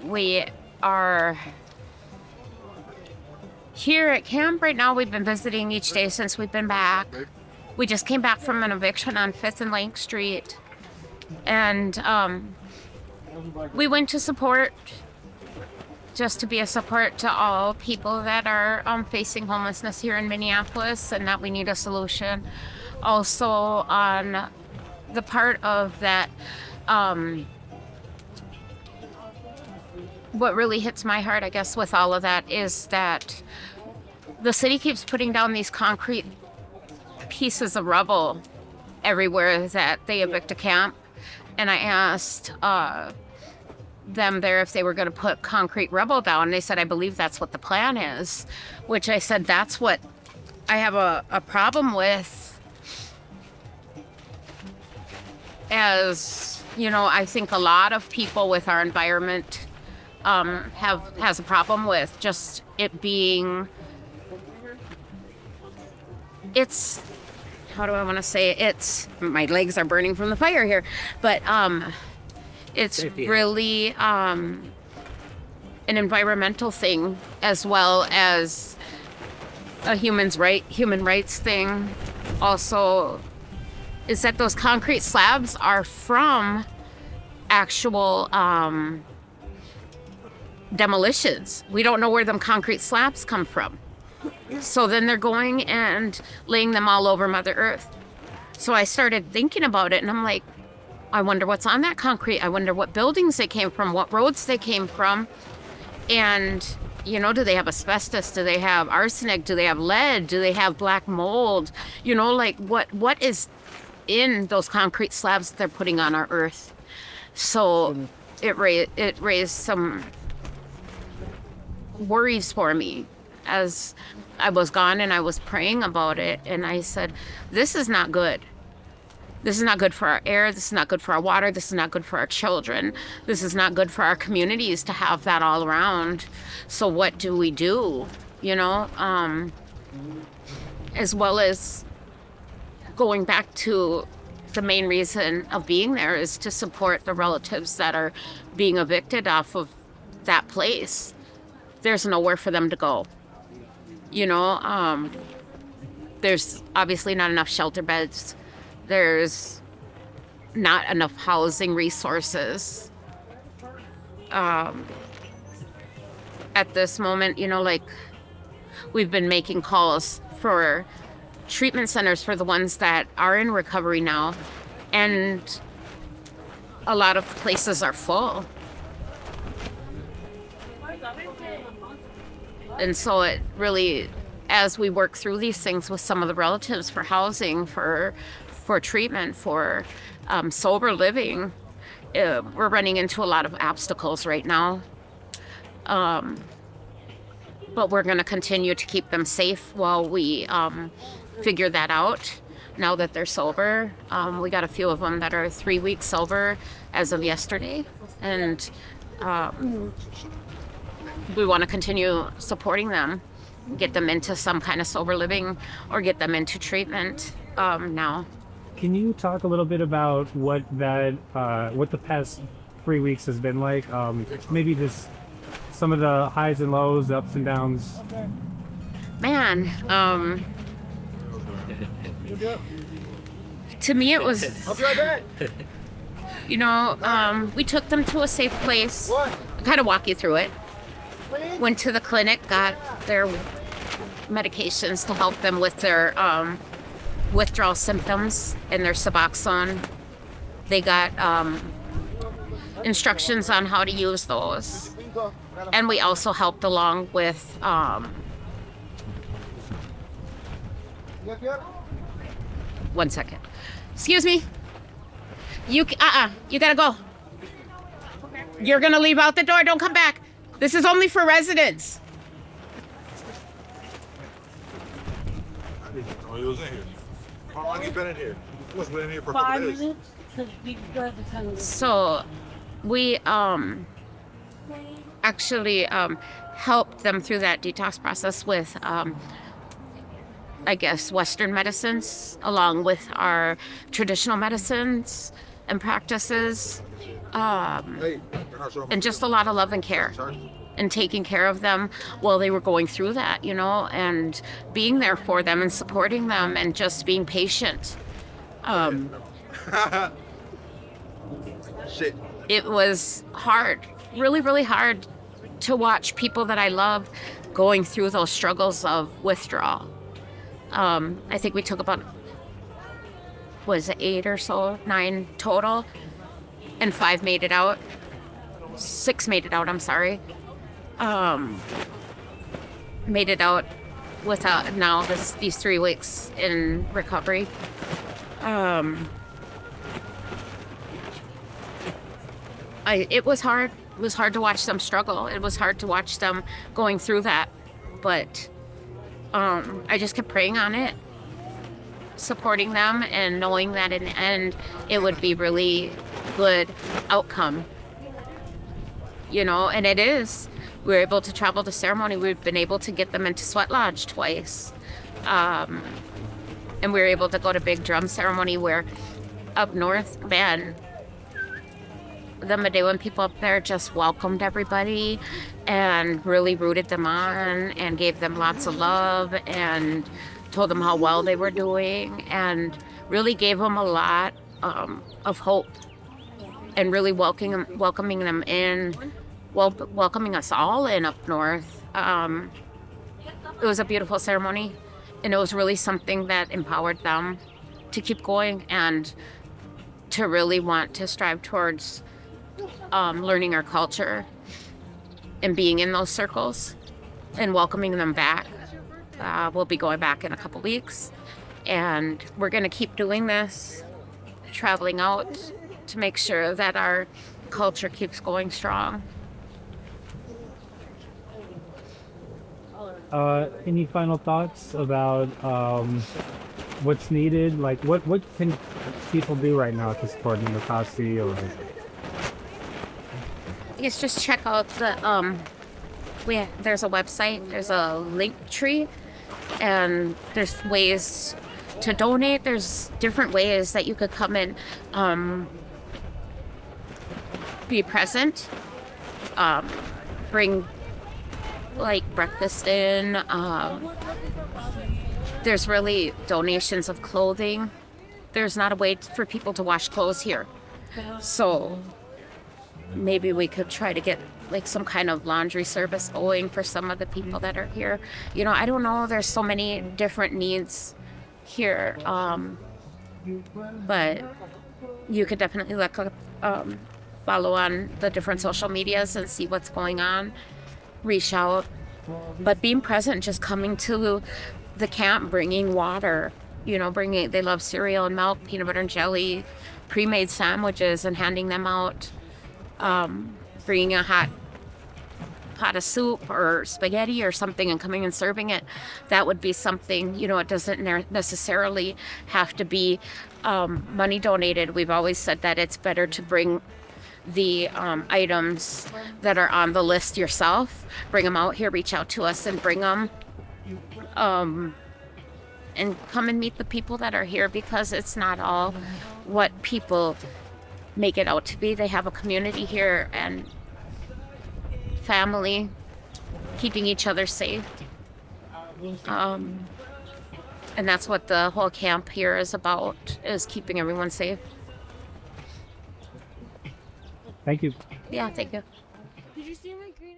We are here at camp right now. We've been visiting each day since we've been back. We just came back from an eviction on 5th and Lake Street. And we went to support, just to be a support to all people that are facing homelessness here in Minneapolis, and that we need a solution. Also, on the part of that, what really hits my heart, I guess, with all of that is that the city keeps putting down these concrete pieces of rubble everywhere that they evict a camp. And I asked them there if they were going to put concrete rubble down. And they said, I believe that's what the plan is, which I said, that's what I have a problem with. As you know, I think a lot of people with our environment has a problem with just it being, it's, how do I want to say it? It's, my legs are burning from the fire here, but it's really an environmental thing as well as a human rights thing. Also, is that those concrete slabs are from actual demolitions. We don't know where them concrete slabs come from. So then they're going and laying them all over Mother Earth. So I started thinking about it, and I'm like, I wonder what's on that concrete. I wonder what buildings they came from, what roads they came from. And, you know, do they have asbestos? Do they have arsenic? Do they have lead? Do they have black mold? You know, like what is in those concrete slabs that they're putting on our earth? So it raised some worries for me as I was gone, and I was praying about it, and I said, this is not good. This is not good for our air. This is not good for our water. This is not good for our children. This is not good for our communities to have that all around. So what do we do? You know, as well as going back to the main reason of being there is to support the relatives that are being evicted off of that place. There's nowhere for them to go. You know, there's obviously not enough shelter beds. There's not enough housing resources. At this moment, you know, like, we've been making calls for treatment centers for the ones that are in recovery now, and a lot of places are full. And so it really, as we work through these things with some of the relatives for housing, for treatment, for sober living, we're running into a lot of obstacles right now. But we're going to continue to keep them safe while we figure that out. Now that they're sober, we got a few of them that are 3 weeks sober as of yesterday, and we want to continue supporting them, get them into some kind of sober living or get them into treatment now. Can you talk a little bit about what the past 3 weeks has been like? Maybe just some of the highs and lows, the ups and downs. Man, to me it was, you know, we took them to a safe place. I'll kind of walk you through it. Went to the clinic, got their medications to help them with their withdrawal symptoms and their Suboxone. They got instructions on how to use those. And we also helped along with one second. Excuse me. You gotta go. You're gonna leave out the door. Don't come back. This is only for residents. Oh, he was in here. How long you been in here? He was been in here for a couple 5 days. minutes. So we actually helped them through that detox process with I guess Western medicines along with our traditional medicines and practices. Hey, you're not sure. and just a lot of love and care and taking care of them while they were going through that, and being there for them and supporting them and just being patient. Shit. It was hard, really, really hard to watch people that I love going through those struggles of withdrawal. I think we took about, was it 8 or so, 9 total, and 5 made it out. 6 made it out, I'm sorry. Made it out without now these 3 weeks in recovery. It was hard. It was hard to watch them struggle. It was hard to watch them going through that. But I just kept praying on it, supporting them, and knowing that in the end it would be really good outcome. And it is. We were able to travel to ceremony. We've been able to get them into Sweat Lodge twice. And we were able to go to big drum ceremony where up north, man, the Medewan people up there just welcomed everybody and really rooted them on and gave them lots of love and told them how well they were doing and really gave them a lot of hope and really welcoming them in, welcoming us all in up north. It was a beautiful ceremony, and it was really something that empowered them to keep going and to really want to strive towards learning our culture and being in those circles and welcoming them back. We'll be going back in a couple weeks, and we're going to keep doing this, traveling out to make sure that our culture keeps going strong. Any final thoughts about what's needed? Like, what can people do right now to support Nenookaasi? Or I guess just check out the there's a website, there's a link tree, and there's ways to donate. There's different ways that you could come and be present, bring like breakfast in. There's really donations of clothing. There's not a way for people to wash clothes here, so maybe we could try to get like some kind of laundry service going for some of the people that are here. I don't know, there's so many different needs here, but you could definitely look up, follow on the different social medias and see what's going on, reach out. But being present, just coming to the camp, bringing water, they love cereal and milk, peanut butter and jelly, pre-made sandwiches, and handing them out. Bringing a hot pot of soup or spaghetti or something and coming and serving it. That would be something, it doesn't necessarily have to be money donated. We've always said that it's better to bring the items that are on the list yourself, bring them out here, reach out to us and bring them, and come and meet the people that are here, because it's not all what people make it out to be. They have a community here and family, keeping each other safe. And that's what the whole camp here is about, is keeping everyone safe. Thank you. Yeah, thank you. Did you see my green?